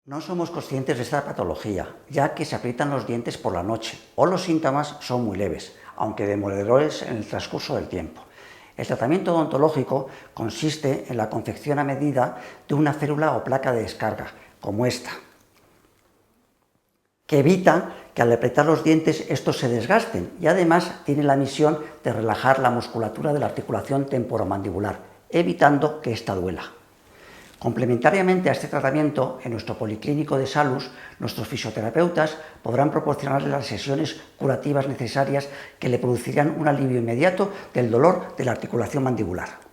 No somos conscientes de esta patología, ya que se aprietan los dientes por la noche o los síntomas son muy leves, aunque demoledores en el transcurso del tiempo. El tratamiento odontológico consiste en la confección a medida de una férula o placa de descarga, como esta, que evita que al apretar los dientes estos se desgasten y además tiene la misión de relajar la musculatura de la articulación temporomandibular, evitando que ésta duela. Complementariamente a este tratamiento, en nuestro policlínico de Salus, nuestros fisioterapeutas podrán proporcionarle las sesiones curativas necesarias que le producirían un alivio inmediato del dolor de la articulación mandibular.